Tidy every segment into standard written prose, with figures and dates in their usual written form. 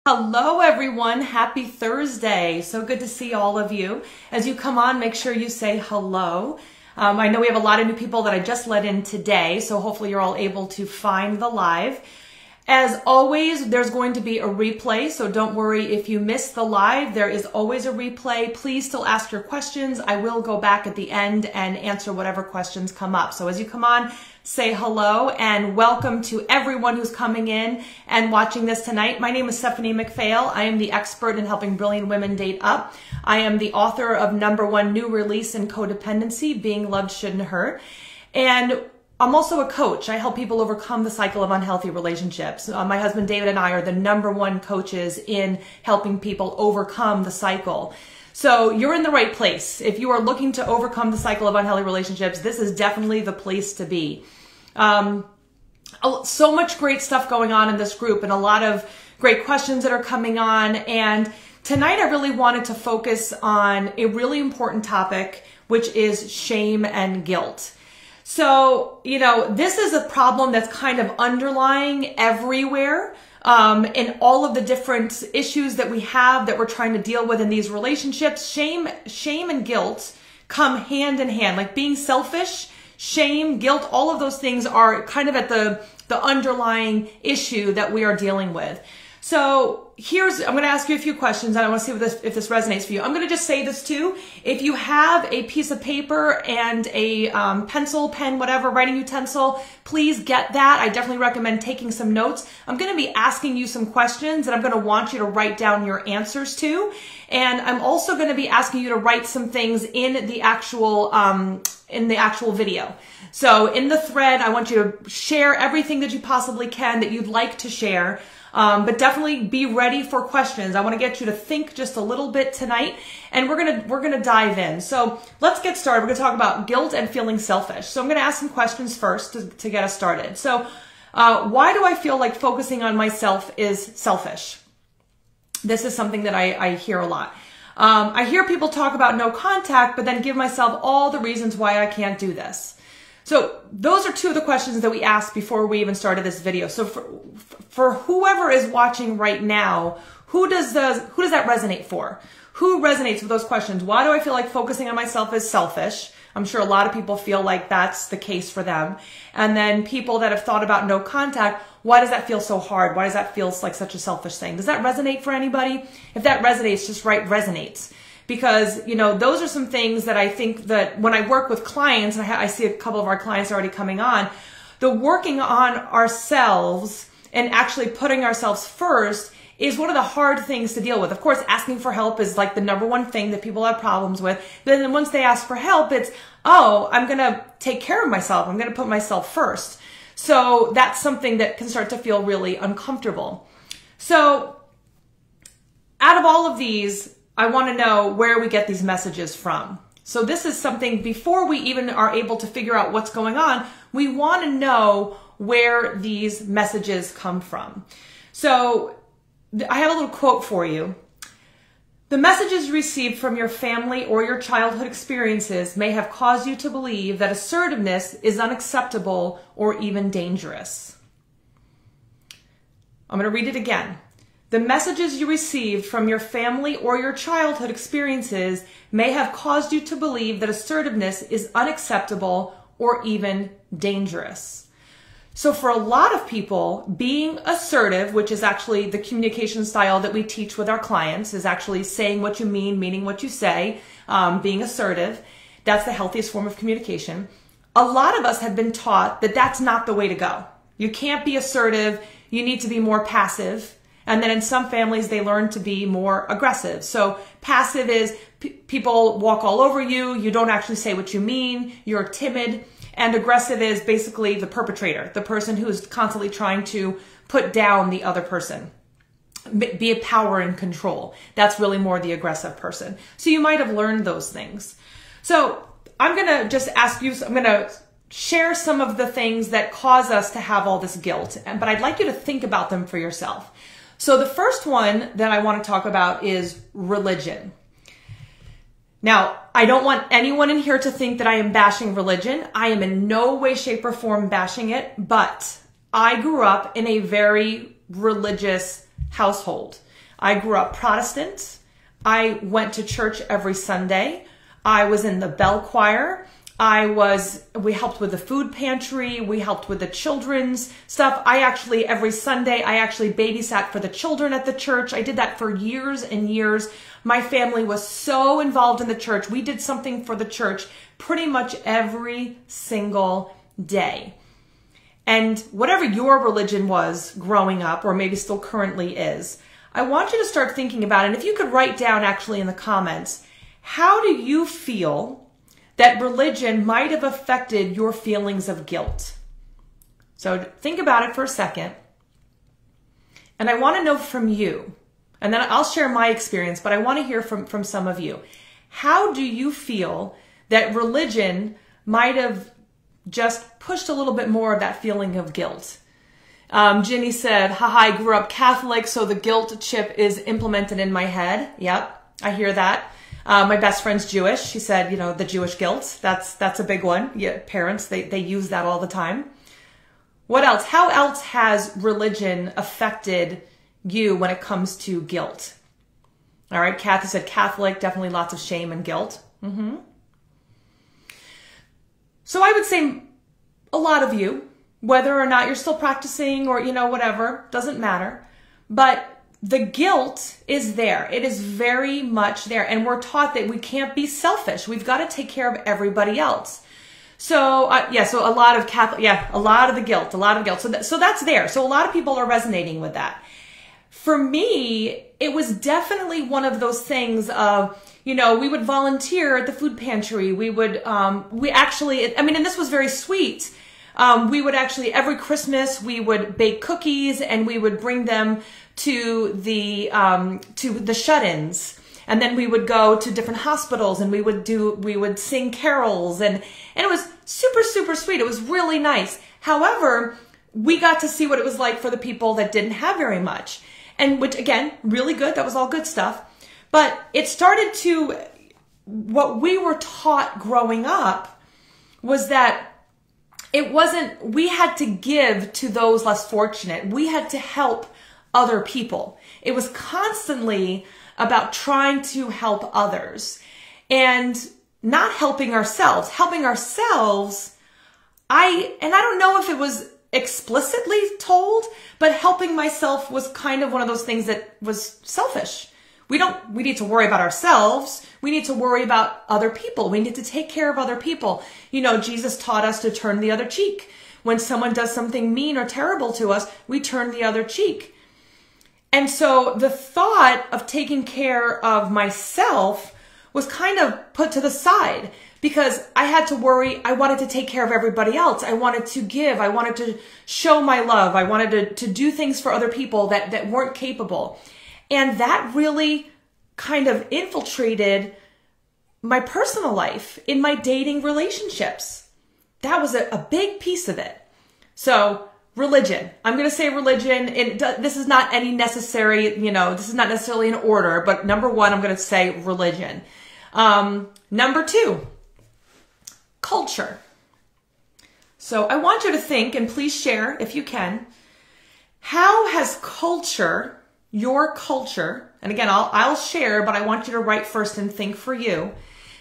Hello everyone, happy Thursday. So good to see all of you. As you come on, make sure you say hello. I know we have a lot of new people that I just let in today, so hopefully you're all able to find the live. As always, there's going to be a replay, so don't worry if you miss the live. There is always a replay. Please still ask your questions. I will go back at the end and answer whatever questions come up. So as you come on, say hello and welcome to everyone who's coming in and watching this tonight. My name is Stephanie McPhail. I am the expert in helping brilliant women date up. I am the author of #1 new release in Codependency, Being Loved Shouldn't Hurt. And I'm also a coach. I help people overcome the cycle of unhealthy relationships. My husband David and I are the #1 coaches in helping people overcome the cycle. So you're in the right place. If you are looking to overcome the cycle of unhealthy relationships, this is definitely the place to be. So much great stuff going on in this group and a lot of great questions that are coming on. And tonight I really wanted to focus on a really important topic, which is shame and guilt. So, this is a problem that's kind of underlying everywhere. In all of the different issues that we have that we're trying to deal with in these relationships, shame and guilt come hand in hand. Like being selfish, shame, guilt, all of those things are kind of at the underlying issue that we are dealing with. So I'm going to ask you a few questions and I want to see if this resonates for you. I'm going to just say this too. If you have a piece of paper and a pencil, pen, whatever, writing utensil, please get that. I definitely recommend taking some notes. I'm going to be asking you some questions that I'm going to want you to write down your answers to. And I'm also going to be asking you to write some things in the actual video. So in the thread, I want you to share everything that you possibly can that you'd like to share. But definitely be ready for questions. I want to get you to think just a little bit tonight, and we're gonna dive in. So let's get started. We're gonna talk about guilt and feeling selfish. So I'm gonna ask some questions first to get us started. So why do I feel like focusing on myself is selfish? This is something that I hear a lot. I hear people talk about no contact, but then give myself all the reasons why I can't do this. So those are two of the questions that we asked before we even started this video. So for whoever is watching right now, who does that resonate for? Who resonates with those questions? Why do I feel like focusing on myself is selfish? I'm sure a lot of people feel like that's the case for them. And then people that have thought about no contact, why does that feel so hard? Why does that feel like such a selfish thing? Does that resonate for anybody? If that resonates, just write resonates. Because, those are some things that I think that when I work with clients, and I see a couple of our clients already coming on, the working on ourselves and actually putting ourselves first is one of the hard things to deal with. Of course, asking for help is like the #1 thing that people have problems with. But then once they ask for help, it's, I'm going to take care of myself. I'm going to put myself first. So that's something that can start to feel really uncomfortable. So out of all of these, I want to know where we get these messages from. So this is something, before we even are able to figure out what's going on, we want to know where these messages come from. So I have a little quote for you. The messages you received from your family or your childhood experiences may have caused you to believe that assertiveness is unacceptable or even dangerous. I'm going to read it again. The messages you received from your family or your childhood experiences may have caused you to believe that assertiveness is unacceptable or even dangerous. So for a lot of people, being assertive, which is actually the communication style that we teach with our clients, is actually saying what you mean, meaning what you say, being assertive. That's the healthiest form of communication. A lot of us have been taught that that's not the way to go. You can't be assertive. You need to be more passive. And then in some families, they learn to be more aggressive. So passive is people walk all over you. You don't actually say what you mean. You're timid. And aggressive is basically the perpetrator, the person who is constantly trying to put down the other person, be a power and control. That's really more the aggressive person. So you might have learned those things. So I'm going to just ask you, I'm going to share some of the things that cause us to have all this guilt, but I'd like you to think about them for yourself. So the first one that I want to talk about is religion. Now, I don't want anyone in here to think that I am bashing religion. I am in no way, shape, or form bashing it, but I grew up in a very religious household. I grew up Protestant. I went to church every Sunday. I was in the bell choir. We helped with the food pantry. We helped with the children's stuff. Every Sunday, I actually babysat for the children at the church. I did that for years and years. My family was so involved in the church. We did something for the church pretty much every single day. And whatever your religion was growing up, or maybe still currently is, I want you to start thinking about it. And if you could write down actually in the comments, how do you feel that religion might have affected your feelings of guilt? So think about it for a second. And I want to know from you, and then I'll share my experience, but I want to hear from some of you. How do you feel that religion might have just pushed a little bit more of that feeling of guilt? Ginny said, haha, I grew up Catholic, so the guilt chip is implemented in my head. Yep, I hear that. My best friend's Jewish. She said, the Jewish guilt. That's a big one. Yeah, parents, they use that all the time. What else? How else has religion affected you when it comes to guilt? All right, Kathy said Catholic, definitely lots of shame and guilt. So I would say a lot of you, whether or not you're still practicing or, whatever, doesn't matter. But the guilt is there. It is very much there. And we're taught that we can't be selfish. We've got to take care of everybody else. So, so a lot of a lot of the guilt. So that's there. So a lot of people are resonating with that. For me, it was definitely one of those things of, we would volunteer at the food pantry. We would, and this was very sweet. We would actually, every Christmas, we would bake cookies and we would bring them to the shut-ins. And then we would go to different hospitals and we would sing carols and it was super, super sweet. It was really nice. However, we got to see what it was like for the people that didn't have very much. And which, again, really good. That was all good stuff. But it started to, what we were taught growing up was that we had to give to those less fortunate. We had to help other people. It was constantly about trying to help others and not helping ourselves. Helping ourselves, I don't know if it was explicitly told, but helping myself was kind of one of those things that was selfish. We need to worry about ourselves. We need to worry about other people. We need to take care of other people. Jesus taught us to turn the other cheek. When someone does something mean or terrible to us, we turn the other cheek. And so the thought of taking care of myself was kind of put to the side because I had to worry. I wanted to take care of everybody else. I wanted to give. I wanted to show my love. I wanted to do things for other people that weren't capable. And that really kind of infiltrated my personal life in my dating relationships. That was a big piece of it. So religion, I'm going to say religion. This is not any necessary, this is not necessarily in order, but number one, I'm going to say religion. Number two, culture. So I want you to think, and please share if you can, how has culture, your culture, and again, I'll share, but I want you to write first and think for you.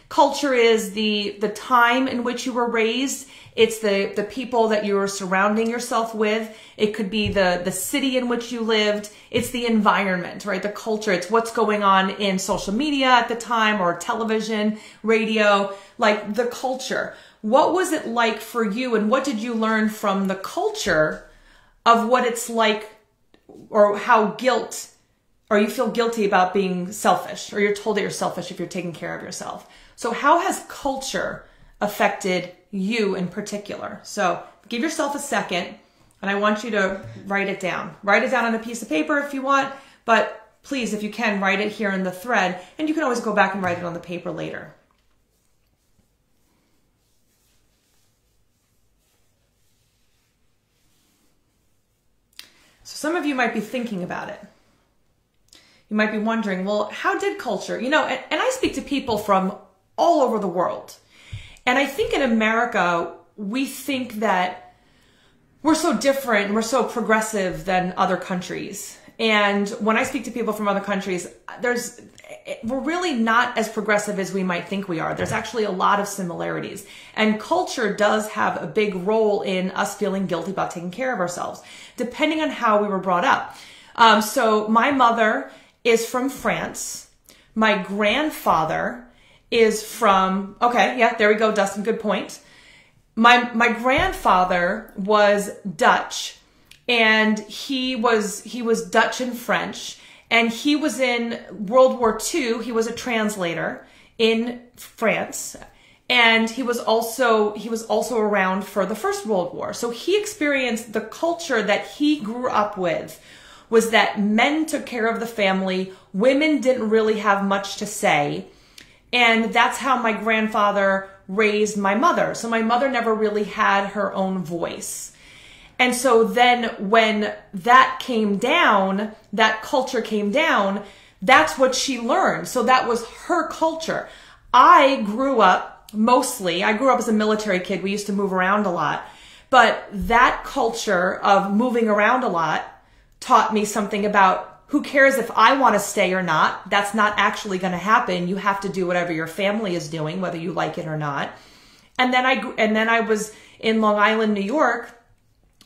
Culture is the time in which you were raised. It's the people that you were surrounding yourself with. It could be the city in which you lived. It's the environment, right? The culture. It's what's going on in social media at the time or television, radio, like the culture. What was it like for you and what did you learn from the culture of what it's like or how you feel guilty about being selfish or you're told that you're selfish if you're taking care of yourself. So how has culture affected you in particular? So give yourself a second and I want you to write it down. Write it down on a piece of paper if you want, but please, if you can, write it here in the thread and you can always go back and write it on the paper later. So some of you might be thinking about it. You might be wondering, well, how did culture, and I speak to people from all over the world. And I think in America, we think that we're so different and we're so progressive than other countries. And when I speak to people from other countries, we're really not as progressive as we might think we are. There's actually a lot of similarities. And culture does have a big role in us feeling guilty about taking care of ourselves, depending on how we were brought up. So my mother is from France. My grandfather is from, okay, yeah, there we go, Dustin, good point. My grandfather was Dutch, and he was Dutch and French, and he was in World War II. He was a translator in France, and he was also around for the First World War. So he experienced the culture that he grew up with was that men took care of the family, women didn't really have much to say, and that's how my grandfather raised my mother. So my mother never really had her own voice. And so then when that came down, that culture came down, that's what she learned. So that was her culture. I grew up as a military kid. We used to move around a lot. But that culture of moving around a lot taught me something about who cares if I want to stay or not. That's not actually going to happen. You have to do whatever your family is doing, whether you like it or not. And then I was in Long Island, New York,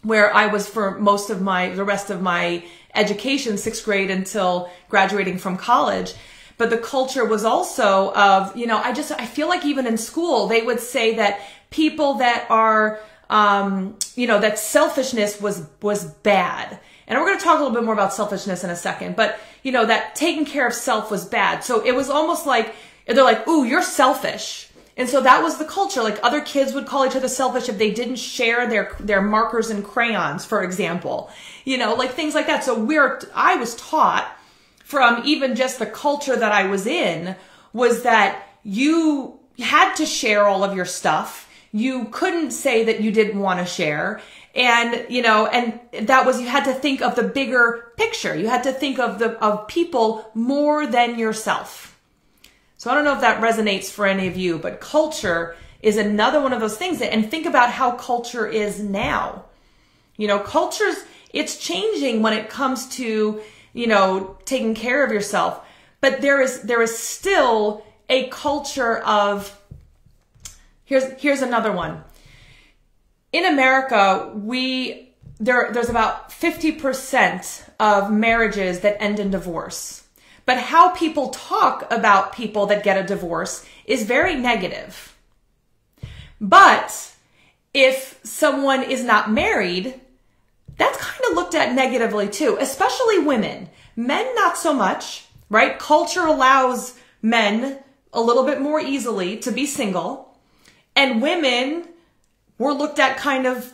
where I was for the rest of my education, 6th grade until graduating from college. But the culture was also of, I feel like even in school, they would say that people that are, that selfishness was bad. And we're going to talk a little bit more about selfishness in a second, but that taking care of self was bad. So it was almost like, they're like, ooh, you're selfish. And so that was the culture. Like other kids would call each other selfish if they didn't share their markers and crayons, for example, like things like that. So I was taught from even just the culture that I was in was that you had to share all of your stuff. You couldn't say that you didn't want to share. And, and that was, you had to think of the bigger picture. You had to think of people more than yourself. So I don't know if that resonates for any of you, but culture is another one of those things and think about how culture is now. It's changing when it comes to, taking care of yourself, but there is still a culture of, here's another one. In America, there's about 50% of marriages that end in divorce. But how people talk about people that get a divorce is very negative. But if someone is not married, that's kind of looked at negatively too, especially women. Men, not so much, right? Culture allows men a little bit more easily to be single, and women were looked at kind of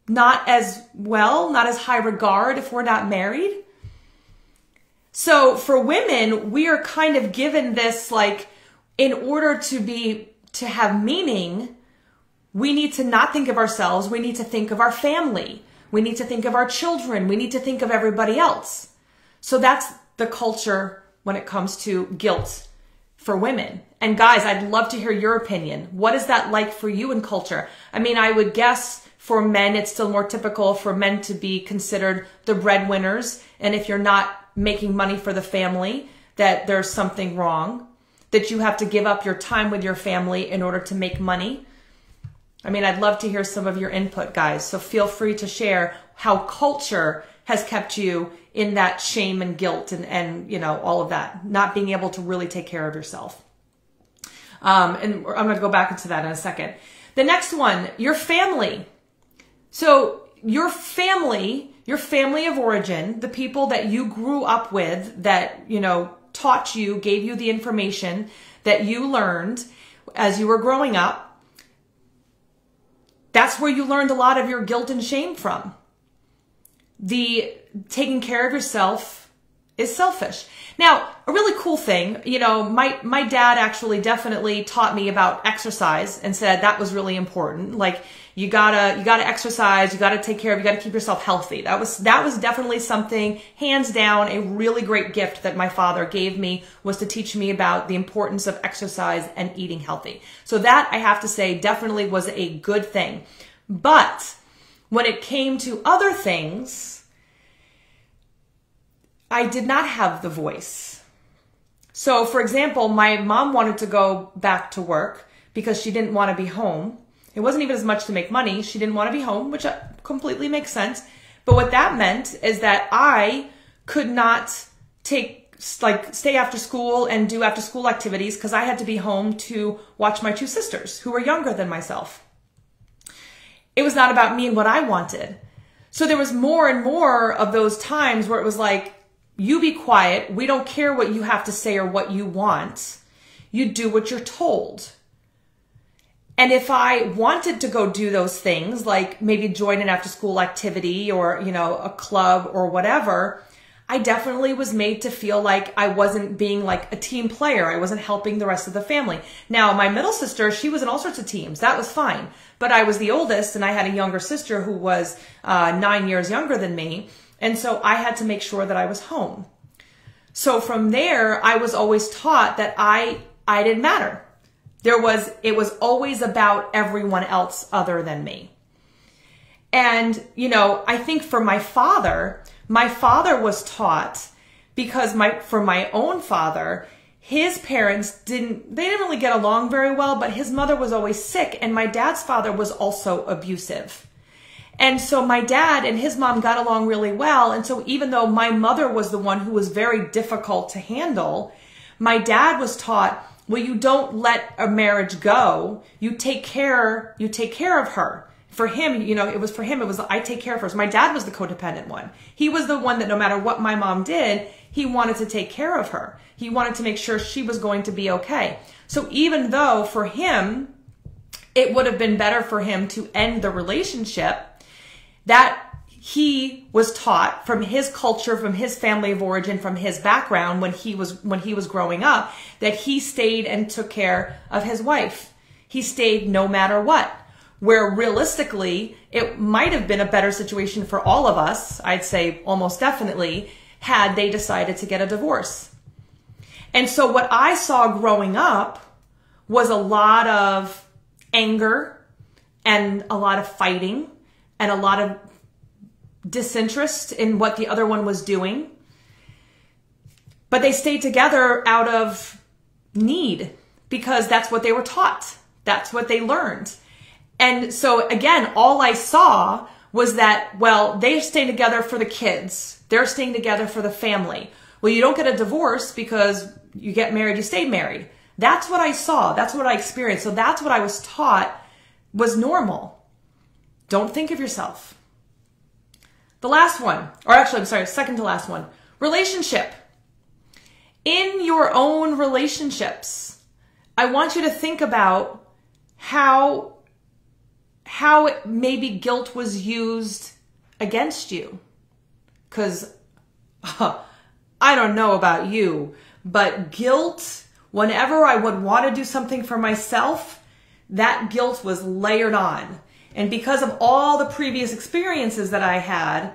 not as well, not as high regard if we're not married. So for women, we are kind of given this, like, in order to have meaning, we need to not think of ourselves. We need to think of our family. We need to think of our children. We need to think of everybody else. So that's the culture when it comes to guilt for women. And guys, I'd love to hear your opinion. What is that like for you in culture? I mean, I would guess for men, it's still more typical for men to be considered the breadwinners. And if you're not making money for the family, that there's something wrong, that you have to give up your time with your family in order to make money. I mean, I'd love to hear some of your input, guys. So feel free to share how culture has kept you in that shame and guilt and all of that, not being able to really take care of yourself. And I'm going to go back into that in a second. The next one, your family. So your family of origin, the people that you grew up with, that, taught you, gave you the information that you learned as you were growing up, that's where you learned a lot of your guilt and shame from. The taking care of yourself is selfish. Now, a really cool thing, my dad actually definitely taught me about exercise and said that was really important. Like, you gotta exercise, you gotta take care of, you gotta keep yourself healthy. That was definitely something, hands down, a really great gift that my father gave me, was to teach me about the importance of exercise and eating healthy. So that, I have to say, definitely was a good thing. But when it came to other things, I did not have the voice. So for example, my mom wanted to go back to work because she didn't want to be home. It wasn't even as much to make money. She didn't want to be home, which completely makes sense. But what that meant is that I could not stay after school and do after school activities because I had to be home to watch my two sisters who were younger than myself. It was not about me and what I wanted. So there was more and more of those times where it was like, you be quiet. We don't care what you have to say or what you want. You do what you're told. And if I wanted to go do those things, like maybe join an after school activity or, a club or whatever, I definitely was made to feel like I wasn't being like a team player. I wasn't helping the rest of the family. Now, my middle sister, she was in all sorts of teams. That was fine. But I was the oldest and I had a younger sister who was 9 years younger than me. And so I had to make sure that I was home. So from there, I was always taught that I didn't matter. It was always about everyone else other than me. And, I think for my father was taught because for my own father, his parents didn't really get along very well, but his mother was always sick and my dad's father was also abusive. And so my dad and his mom got along really well. And so even though my mother was the one who was very difficult to handle, my dad was taught, well, you don't let a marriage go. You take care of her. For him, it was I take care of her. So my dad was the codependent one. He was the one that no matter what my mom did, he wanted to take care of her. He wanted to make sure she was going to be okay. So even though for him, it would have been better for him to end the relationship, that he was taught from his culture, from his family of origin, from his background when he was growing up, that he stayed and took care of his wife. He stayed no matter what. Where realistically, it might have been a better situation for all of us, I'd say almost definitely, had they decided to get a divorce. And so what I saw growing up was a lot of anger and a lot of fighting and a lot of disinterest in what the other one was doing. But they stayed together out of need because that's what they were taught. That's what they learned. And so again, all I saw was that, well, they're staying together for the kids. They're staying together for the family. Well, you don't get a divorce because you get married, you stay married. That's what I saw. That's what I experienced. So that's what I was taught was normal. Don't think of yourself. The last one, or actually, I'm sorry, second to last one, relationship. In your own relationships, I want you to think about how maybe guilt was used against you. Because I don't know about you, but guilt, whenever I would want to do something for myself, that guilt was layered on. And because of all the previous experiences that I had,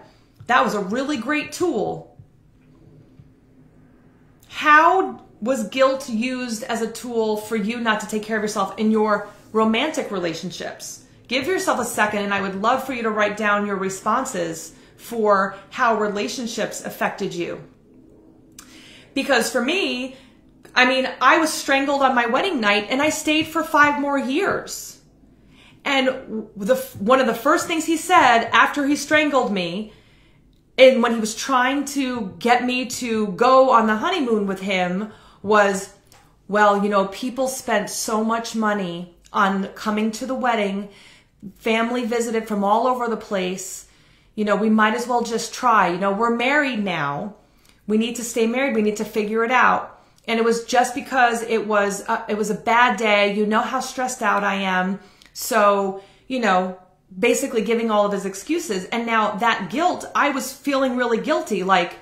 that was a really great tool. How was guilt used as a tool for you not to take care of yourself in your romantic relationships? Give yourself a second, and I would love for you to write down your responses for how relationships affected you. Because for me, I was strangled on my wedding night, and I stayed for 5 more years. And one of the first things he said after he strangled me, and when he was trying to get me to go on the honeymoon with him, was, well, people spent so much money on coming to the wedding. Family visited from all over the place. We might as well just try. We're married now. We need to stay married. We need to figure it out. And it was just because it was a bad day. You know how stressed out I am. So, basically giving all of his excuses. And now that guilt, I was feeling really guilty. Like,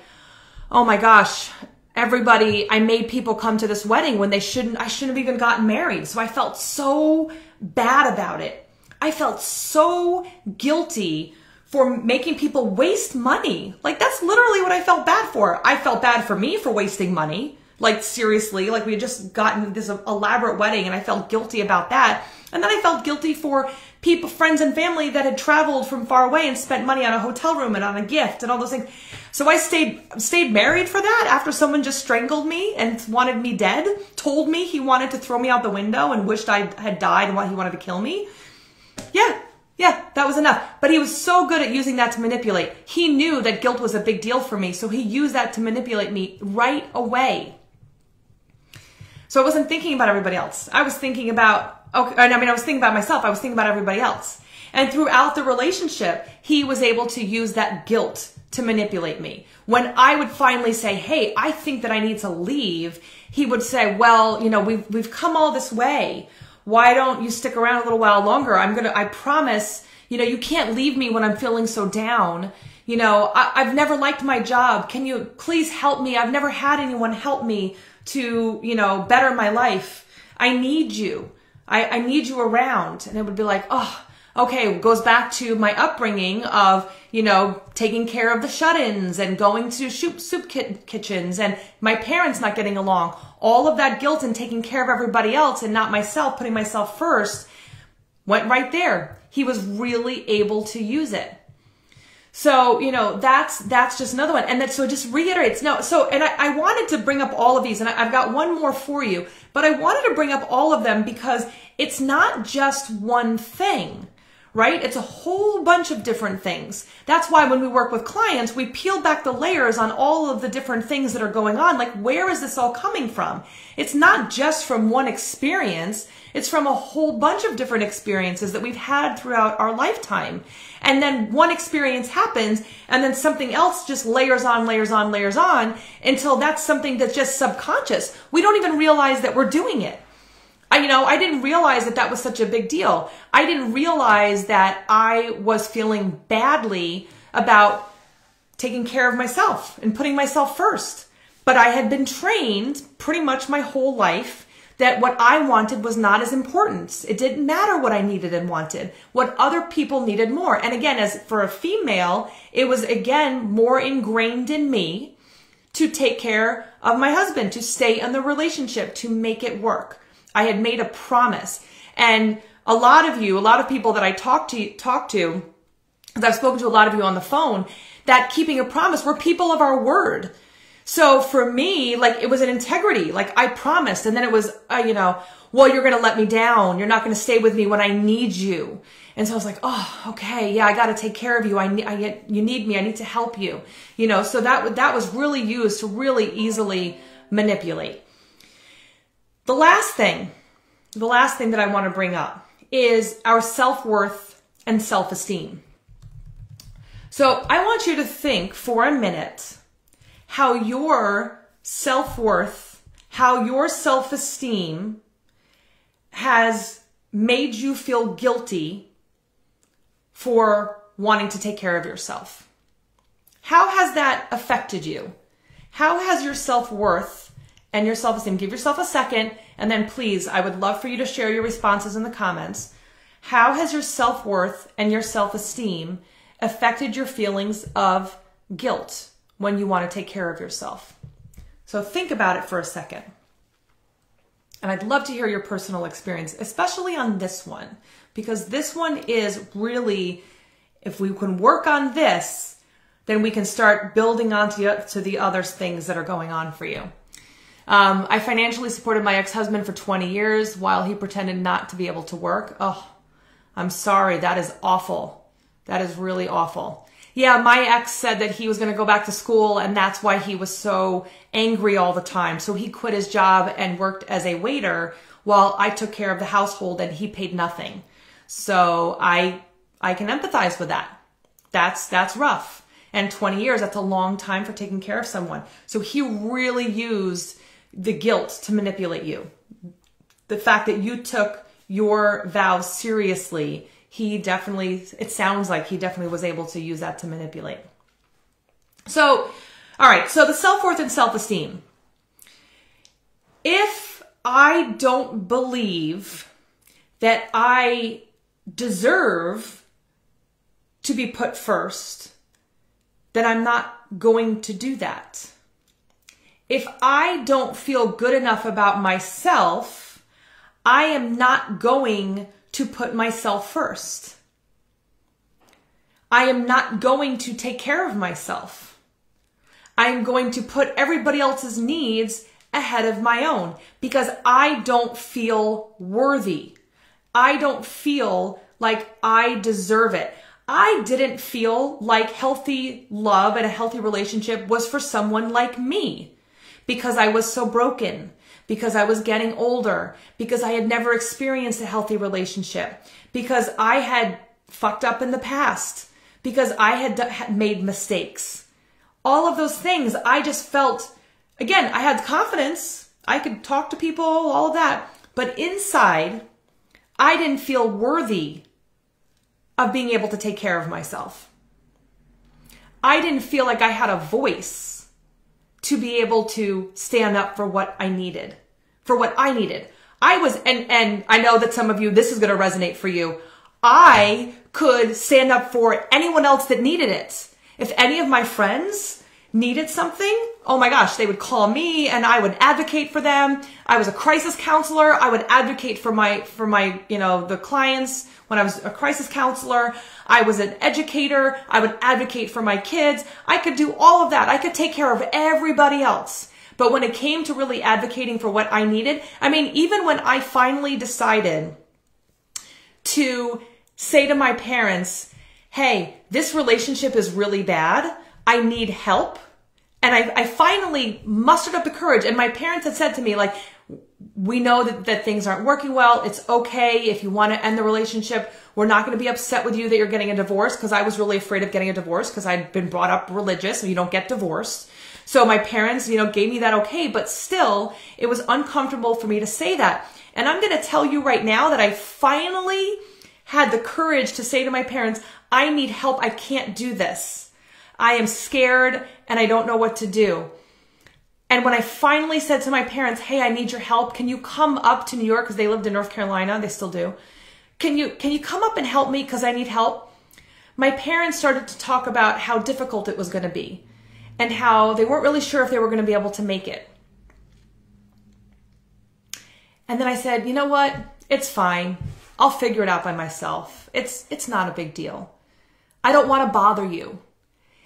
oh my gosh, I made people come to this wedding when I shouldn't have even gotten married. So I felt so bad about it. I felt so guilty for making people waste money. Like, that's literally what I felt bad for. I felt bad for me for wasting money. Like seriously, like we had just gotten this elaborate wedding and I felt guilty about that. And then I felt guilty for people, friends and family that had traveled from far away and spent money on a hotel room and on a gift and all those things. So I stayed married for that after someone just strangled me and wanted me dead, told me he wanted to throw me out the window and wished I had died and he wanted to kill me. Yeah, that was enough. But he was so good at using that to manipulate. He knew that guilt was a big deal for me, so he used that to manipulate me right away. So I wasn't thinking about everybody else. I was thinking about, I was thinking about myself. I was thinking about everybody else. And throughout the relationship, he was able to use that guilt to manipulate me. When I would finally say, hey, I think that I need to leave, he would say, well, we've come all this way. Why don't you stick around a little while longer? I promise, you can't leave me when I'm feeling so down. I've never liked my job. Can you please help me? I've never had anyone help me to, better my life. I need you. I need you around. And it would be like, oh, okay. It goes back to my upbringing of, taking care of the shut-ins and going to soup kitchens and my parents not getting along. All of that guilt and taking care of everybody else and not myself, putting myself first, went right there. He was really able to use it. So, that's just another one. And so it just reiterates. And I wanted to bring up all of these, and I've got one more for you, but I wanted to bring up all of them because it's not just one thing, right? It's a whole bunch of different things. That's why when we work with clients, we peel back the layers on all of the different things that are going on. Like, where is this all coming from? It's not just from one experience. It's from a whole bunch of different experiences that we've had throughout our lifetime. And then one experience happens and then something else just layers on until that's something that's just subconscious. We don't even realize that we're doing it. I didn't realize that was such a big deal. I didn't realize that I was feeling badly about taking care of myself and putting myself first. But I had been trained pretty much my whole life that what I wanted was not as important. It didn't matter what I needed and wanted, what other people needed more. And again, as for a female, it was again more ingrained in me to take care of my husband, to stay in the relationship, to make it work. I had made a promise. And a lot of people that I talk to, because I've spoken to a lot of you on the phone, that keeping a promise, we're people of our word. So for me, like, it was an integrity. Like, I promised, and then it was, well, you're going to let me down. You're not going to stay with me when I need you. And so I was like, oh, okay, yeah, I got to take care of you. You need me. I need to help you. So that was really used to really easily manipulate. The last thing that I want to bring up is our self-worth and self-esteem. So I want you to think for a minute how your self-worth, how your self-esteem has made you feel guilty for wanting to take care of yourself. How has that affected you? How has your self-worth and your self-esteem, give yourself a second, and then please, I would love for you to share your responses in the comments. How has your self-worth and your self-esteem affected your feelings of guilt when you want to take care of yourself? So think about it for a second. And I'd love to hear your personal experience, especially on this one, because this one is really, if we can work on this, then we can start building onto the other things that are going on for you. I financially supported my ex-husband for 20 years while he pretended not to be able to work. Oh, I'm sorry. That is awful. That is really awful. Yeah, my ex said that he was going to go back to school and that's why he was so angry all the time. So he quit his job and worked as a waiter while I took care of the household and he paid nothing. So I can empathize with that. That's rough. And 20 years, that's a long time for taking care of someone. So he really used the guilt to manipulate you. The fact that you took your vows seriously, it sounds like he definitely was able to use that to manipulate. So, all right, so the self-worth and self-esteem. If I don't believe that I deserve to be put first, then I'm not going to do that. if I don't feel good enough about myself, I am not going to put myself first. I am not going to take care of myself. I am going to put everybody else's needs ahead of my own because I don't feel worthy. I don't feel like I deserve it. I didn't feel like healthy love and a healthy relationship was for someone like me because I was so broken, because I was getting older, because I had never experienced a healthy relationship, because I had fucked up in the past, because I had made mistakes. All of those things, I just felt, again, I had confidence. I could talk to people, all of that. But inside, I didn't feel worthy of being able to take care of myself. I didn't feel like I had a voice to be able to stand up for what I needed, I was, and I know that some of you, this is going to resonate for you. I could stand up for anyone else that needed it. If any of my friends needed something, oh my gosh, they would call me and I would advocate for them. I was a crisis counselor. I would advocate for my, the clients when I was a crisis counselor. I was an educator. I would advocate for my kids. I could do all of that. I could take care of everybody else. But when it came to really advocating for what I needed, even when I finally decided to say to my parents, hey, this relationship is really bad. I need help. And I finally mustered up the courage. And my parents had said to me, like, we know that things aren't working well. It's okay if you want to end the relationship. We're not going to be upset with you that you're getting a divorce, because I was really afraid of getting a divorce because I'd been brought up religious and you don't get divorced. So my parents, gave me that okay, but still it was uncomfortable for me to say that. And I'm going to tell you right now that I finally had the courage to say to my parents, I need help. I can't do this. I am scared and I don't know what to do. And when I finally said to my parents, hey, I need your help. Can you come up to New York? Because they lived in North Carolina. They still do. Can you come up and help me because I need help? My parents started to talk about how difficult it was going to be and how they weren't really sure if they were going to be able to make it. And then I said, you know what? It's fine. I'll figure it out by myself. It's not a big deal. I don't want to bother you.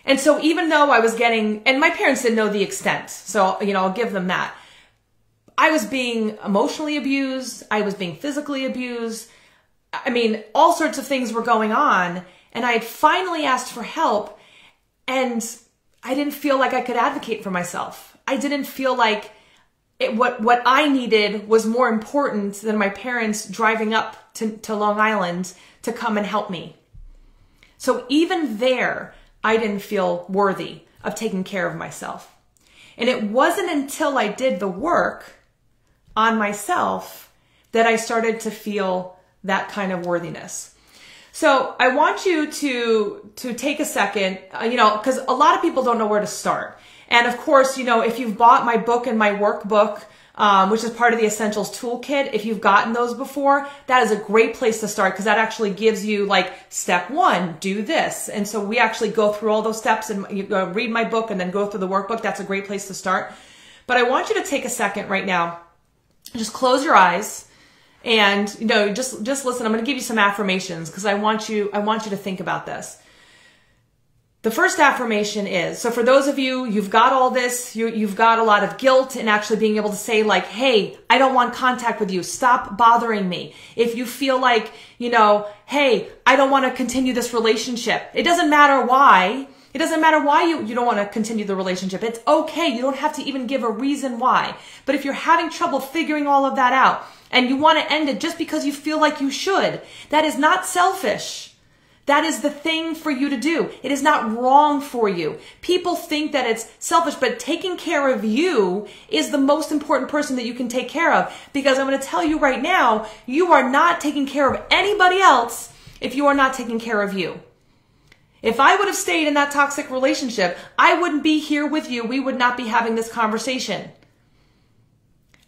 And so even though I was getting, and my parents didn't know the extent, so, I'll give them that. I was being emotionally abused. I was being physically abused. All sorts of things were going on. And I had finally asked for help, and I didn't feel like I could advocate for myself. I didn't feel like what I needed was more important than my parents driving up to Long Island to come and help me. So even there, I didn't feel worthy of taking care of myself. And it wasn't until I did the work on myself that I started to feel that kind of worthiness. So I want you to take a second, because a lot of people don't know where to start. And of course, if you've bought my book and my workbook, which is part of the Essentials Toolkit, if you've gotten those before, that is a great place to start, because that actually gives you like step 1, do this. And so we actually go through all those steps, and you read my book and then go through the workbook. That's a great place to start. But I want you to take a second right now, just close your eyes and, just listen. I'm going to give you some affirmations because I want you to think about this. The first affirmation is, so for those of you, you've got all this, you've got a lot of guilt in actually being able to say like, hey, I don't want contact with you. Stop bothering me. If you feel like, hey, I don't want to continue this relationship. It doesn't matter why. It doesn't matter why you don't want to continue the relationship. It's okay. You don't have to even give a reason why. But if you're having trouble figuring all of that out and you want to end it just because you feel like you should, that is not selfish. That is the thing for you to do. It is not wrong for you. People think that it's selfish, but taking care of you is the most important person that you can take care of. Because I'm going to tell you right now, you are not taking care of anybody else if you are not taking care of you. If I would have stayed in that toxic relationship, I wouldn't be here with you. We would not be having this conversation.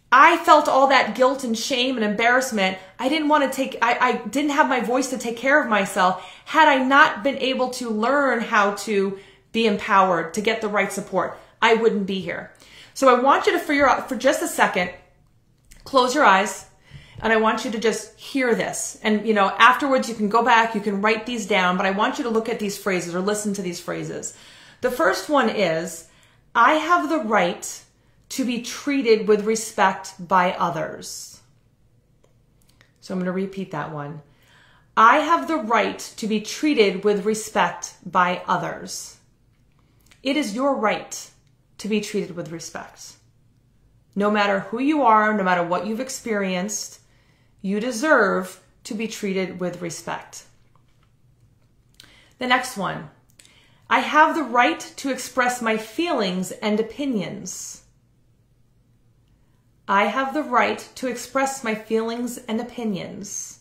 I felt all that guilt and shame and embarrassment. I didn't have my voice to take care of myself had I not been able to learn how to be empowered, to get the right support. I wouldn't be here. So I want you to figure out for just a second, close your eyes, and I want you to just hear this. And, you know, afterwards you can go back, you can write these down, but I want you to look at these phrases or listen to these phrases. The first one is, I have the right to be treated with respect by others. So I'm going to repeat that one. I have the right to be treated with respect by others. It is your right to be treated with respect. No matter who you are, no matter what you've experienced, you deserve to be treated with respect. The next one. I have the right to express my feelings and opinions. I have the right to express my feelings and opinions.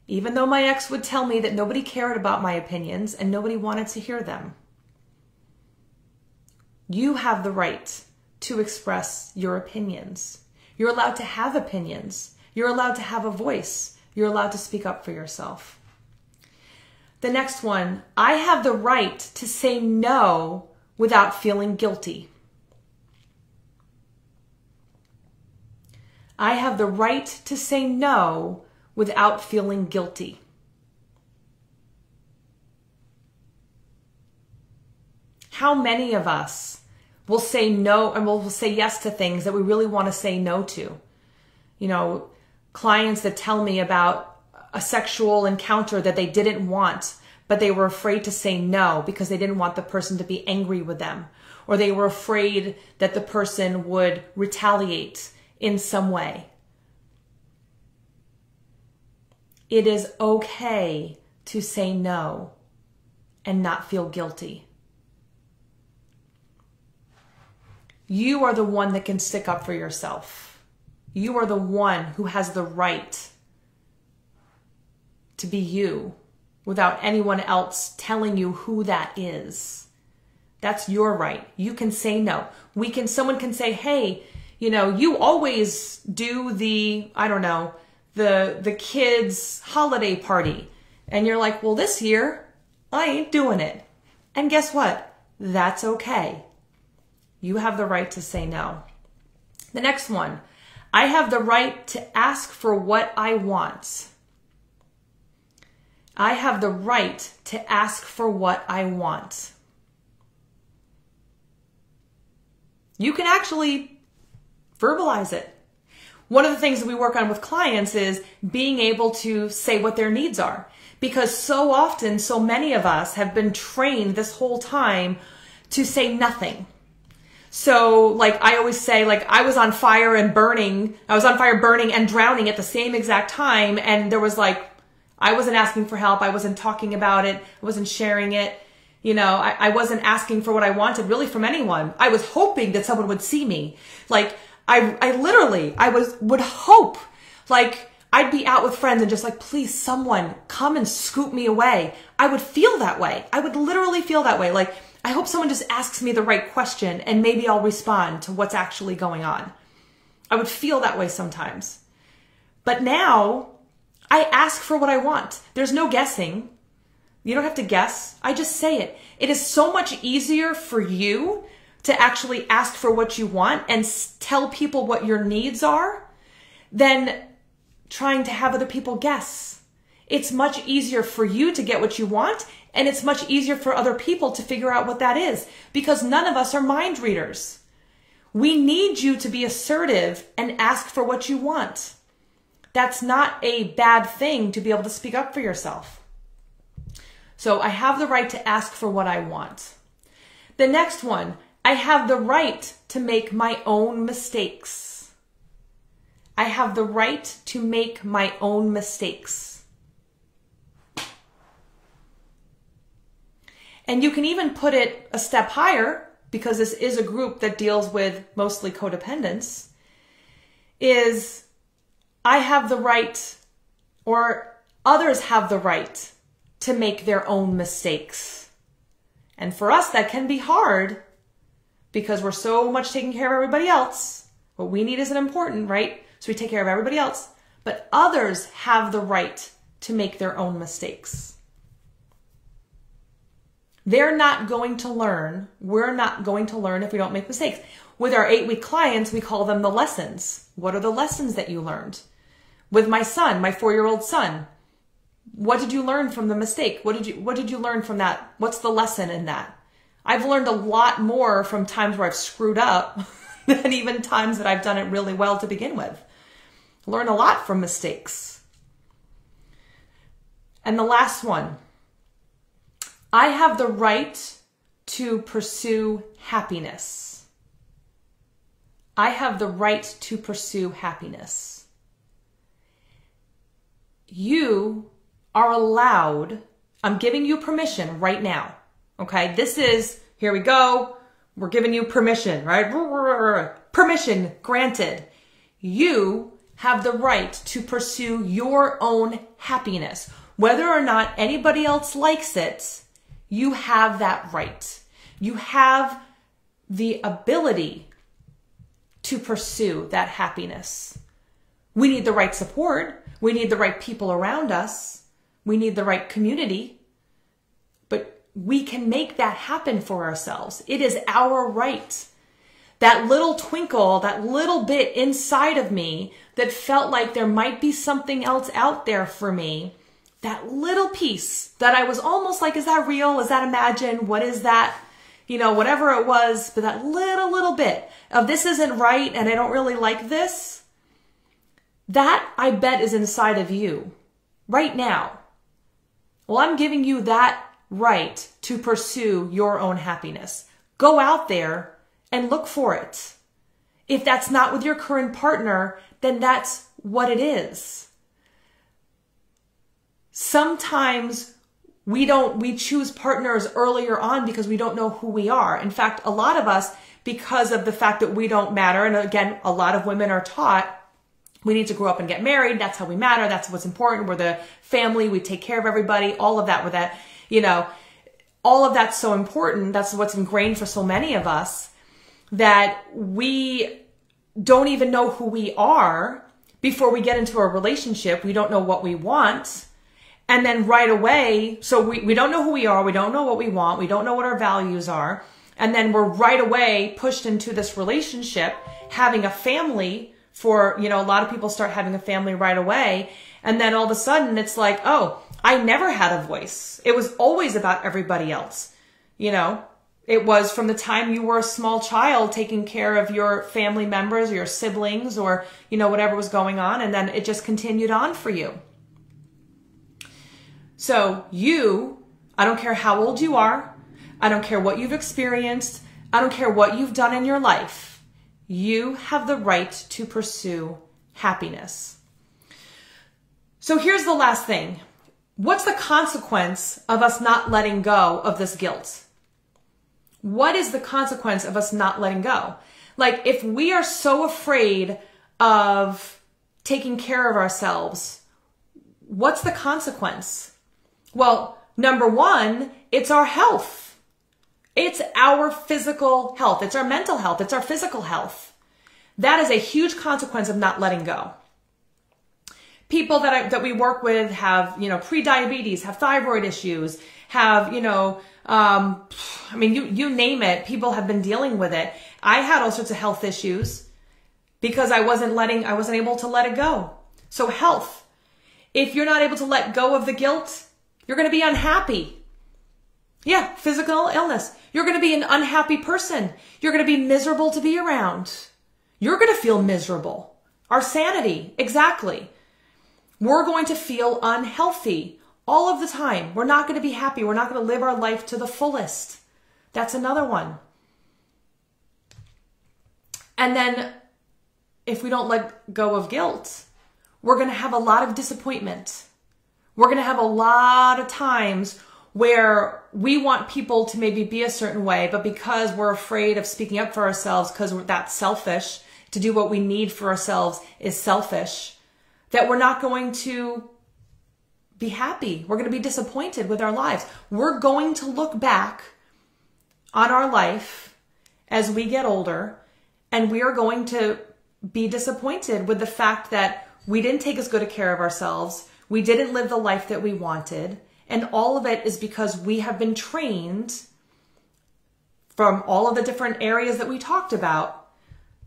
Even though my ex would tell me that nobody cared about my opinions and nobody wanted to hear them. You have the right to express your opinions. You're allowed to have opinions. You're allowed to have a voice. You're allowed to speak up for yourself. The next one, I have the right to say no without feeling guilty. I have the right to say no without feeling guilty. How many of us will say no and will say yes to things that we really want to say no to? You know, clients that tell me about a sexual encounter that they didn't want, but they were afraid to say no because they didn't want the person to be angry with them, or they were afraid that the person would retaliate in some way. It is okay to say no and not feel guilty. You are the one that can stick up for yourself. You are the one who has the right to be you without anyone else telling you who that is. That's your right. You can say no. Someone can say, hey, you know, you always do the, I don't know, the kids' holiday party. And you're like, well, this year I ain't doing it. And guess what? That's okay. You have the right to say no. The next one, I have the right to ask for what I want. I have the right to ask for what I want. You can actually verbalize it. One of the things that we work on with clients is being able to say what their needs are. Because so often, so many of us have been trained this whole time to say nothing. So like I always say, like I was on fire burning and drowning at the same exact time. And there was like, I wasn't asking for help. I wasn't talking about it. I wasn't sharing it. You know, I wasn't asking for what I wanted really from anyone. I was hoping that someone would see me. Like I would hope, like I'd be out with friends and just like, please someone come and scoop me away. I would feel that way. I would literally feel that way. Like, I hope someone just asks me the right question and maybe I'll respond to what's actually going on. I would feel that way sometimes. But now I ask for what I want. There's no guessing. You don't have to guess. I just say it. It is so much easier for you to actually ask for what you want and tell people what your needs are than trying to have other people guess. It's much easier for you to get what you want, and it's much easier for other people to figure out what that is, because none of us are mind readers. We need you to be assertive and ask for what you want. That's not a bad thing to be able to speak up for yourself. So I have the right to ask for what I want. The next one, I have the right to make my own mistakes. I have the right to make my own mistakes. And you can even put it a step higher, because this is a group that deals with mostly codependence, is I have the right, or others have the right, to make their own mistakes. And for us, that can be hard because we're so much taking care of everybody else. What we need isn't important, right? So we take care of everybody else. But others have the right to make their own mistakes. They're not going to learn. We're not going to learn if we don't make mistakes. With our 8-week clients, we call them the lessons. What are the lessons that you learned? With my son, my 4-year-old son, what did you learn from the mistake? What did you learn from that? What's the lesson in that? I've learned a lot more from times where I've screwed up than even times that I've done it really well to begin with. Learn a lot from mistakes. And the last one, I have the right to pursue happiness. I have the right to pursue happiness. You are allowed, I'm giving you permission right now. Okay, this is, here we go. We're giving you permission, right? Permission granted. You have the right to pursue your own happiness. Whether or not anybody else likes it, you have that right. You have the ability to pursue that happiness. We need the right support. We need the right people around us. We need the right community. But we can make that happen for ourselves. It is our right. That little twinkle, that little bit inside of me that felt like there might be something else out there for me, that little piece that I was almost like, is that real? Is that imagined? What is that? You know, whatever it was, but that little bit of this isn't right and I don't really like this, that I bet is inside of you right now. Well, I'm giving you that right to pursue your own happiness. Go out there and look for it. If that's not with your current partner, then that's what it is. Sometimes we choose partners earlier on because we don't know who we are. In fact, a lot of us, because of the fact that we don't matter, and again, a lot of women are taught we need to grow up and get married. That's how we matter. That's what's important. We're the family. We take care of everybody. All of that. We're that, you know, all of that's so important. That's what's ingrained for so many of us, that we don't even know who we are before we get into a relationship. We don't know what we want. And then right away, so we don't know who we are. We don't know what we want. We don't know what our values are. And then we're right away pushed into this relationship, having a family for, you know, a lot of people start having a family right away. And then all of a sudden it's like, oh, I never had a voice. It was always about everybody else. You know, it was from the time you were a small child taking care of your family members or your siblings or, you know, whatever was going on. And then it just continued on for you. So I don't care how old you are. I don't care what you've experienced. I don't care what you've done in your life. You have the right to pursue happiness. So here's the last thing. What's the consequence of us not letting go of this guilt? What is the consequence of us not letting go? Like, if we are so afraid of taking care of ourselves, what's the consequence? Well, number one, it's our health. It's our physical health. It's our mental health. It's our physical health. That is a huge consequence of not letting go. People that we work with have, you know, pre-diabetes, have thyroid issues, have, you know, I mean, you name it. People have been dealing with it. I had all sorts of health issues because I wasn't able to let it go. So health. If you're not able to let go of the guilt, you're going to be unhappy. Yeah, physical illness. You're going to be an unhappy person. You're going to be miserable to be around. You're going to feel miserable. Our sanity, exactly. We're going to feel unhealthy all of the time. We're not going to be happy. We're not going to live our life to the fullest. That's another one. And then if we don't let go of guilt, we're going to have a lot of disappointment. We're going to have a lot of times where we want people to maybe be a certain way, but because we're afraid of speaking up for ourselves, because that's selfish, to do what we need for ourselves is selfish, that we're not going to be happy. We're going to be disappointed with our lives. We're going to look back on our life as we get older, and we are going to be disappointed with the fact that we didn't take as good a care of ourselves. We didn't live the life that we wanted. And all of it is because we have been trained from all of the different areas that we talked about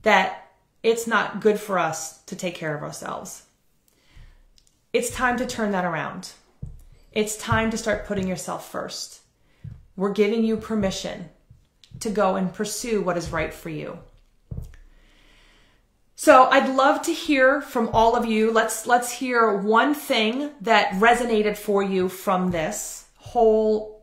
that it's not good for us to take care of ourselves. It's time to turn that around. It's time to start putting yourself first. We're giving you permission to go and pursue what is right for you. So I'd love to hear from all of you. Let's hear one thing that resonated for you from this whole,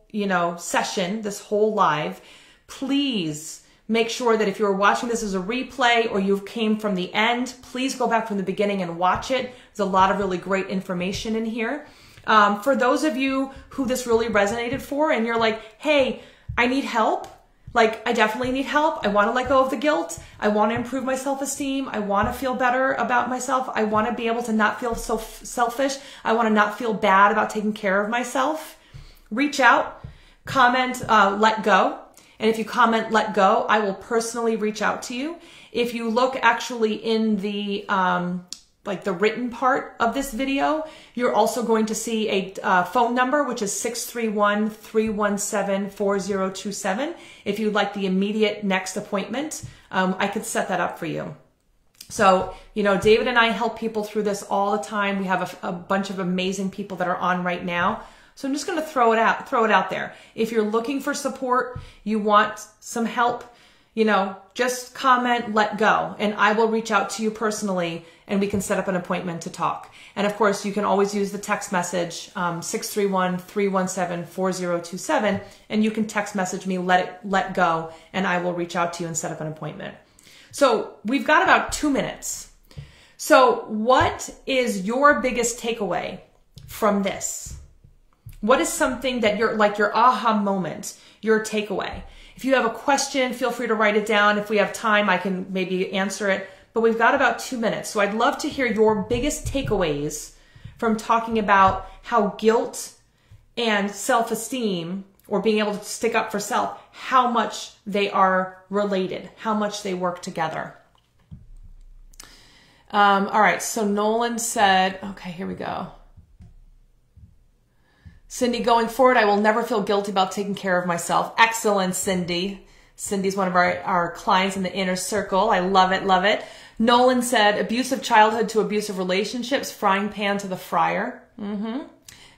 session, this whole live. Please make sure that if you're watching this as a replay or you came from the end, please go back from the beginning and watch it. There's a lot of really great information in here. For those of you who this really resonated for and you're like, hey, I need help. Like, I definitely need help. I want to let go of the guilt. I want to improve my self-esteem. I want to feel better about myself. I want to be able to not feel so selfish. I want to not feel bad about taking care of myself. Reach out, comment, let go. And if you comment, let go, I will personally reach out to you. If you look actually in the, the written part of this video, you're also going to see a phone number, which is 631-317-4027. If you'd like the immediate next appointment, I could set that up for you. So, David and I help people through this all the time. We have a bunch of amazing people that are on right now. So I'm just going to throw it out there. If you're looking for support, you want some help, just comment, let go, and I will reach out to you personally and we can set up an appointment to talk. And of course, you can always use the text message, 631-317-4027, and you can text message me, let go, and I will reach out to you and set up an appointment. So we've got about 2 minutes. So what is your biggest takeaway from this? What is something that your aha moment, your takeaway? If you have a question, feel free to write it down. If we have time, I can maybe answer it. But we've got about 2 minutes. So I'd love to hear your biggest takeaways from talking about how guilt and self-esteem, or being able to stick up for self, how much they are related, how much they work together. All right, so Nolan said, okay, here we go. Cindy, going forward, I will never feel guilty about taking care of myself. Excellent, Cindy. Cindy's one of our clients in the inner circle. I love it, love it. Nolan said, abusive childhood to abusive relationships, frying pan to the fryer.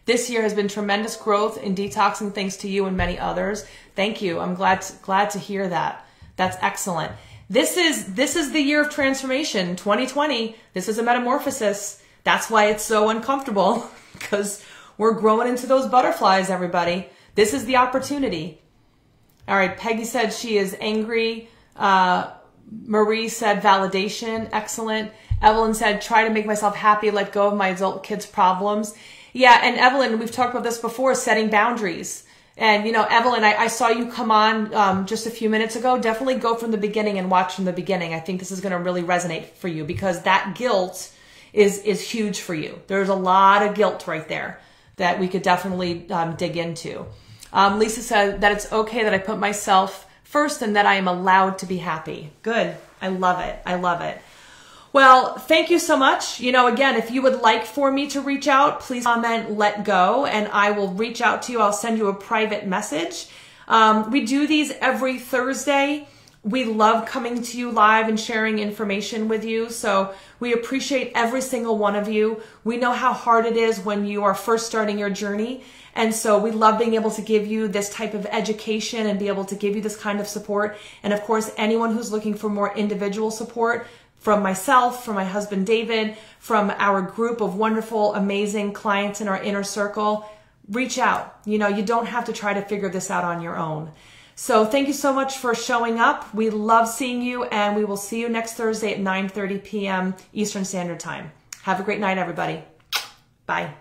This year has been tremendous growth in detoxing thanks to you and many others. Thank you. I'm glad to hear that. That's excellent. This is the year of transformation, 2020. This is a metamorphosis. That's why it's so uncomfortable, because we're growing into those butterflies, everybody. This is the opportunity. All right, Peggy said she is angry. Marie said validation, excellent. Evelyn said try to make myself happy, let go of my adult kids' problems. Yeah, and Evelyn, we've talked about this before, setting boundaries. And, Evelyn, I saw you come on just a few minutes ago. Definitely go from the beginning and watch from the beginning. I think this is going to really resonate for you, because that guilt is huge for you. There's a lot of guilt right there that we could definitely dig into. Lisa said that it's okay that I put myself first and that I am allowed to be happy. Good. I love it. I love it. Well, thank you so much. Again, if you would like for me to reach out, please comment, let go, and I will reach out to you. I'll send you a private message. We do these every Thursday. We love coming to you live and sharing information with you. So we appreciate every single one of you. We know how hard it is when you are first starting your journey. And so we love being able to give you this type of education and be able to give you this kind of support. And of course, anyone who's looking for more individual support from myself, from my husband, David, from our group of wonderful, amazing clients in our inner circle, reach out. You don't have to try to figure this out on your own. So thank you so much for showing up. We love seeing you, and we will see you next Thursday at 9:30 p.m. Eastern Standard Time. Have a great night, everybody. Bye.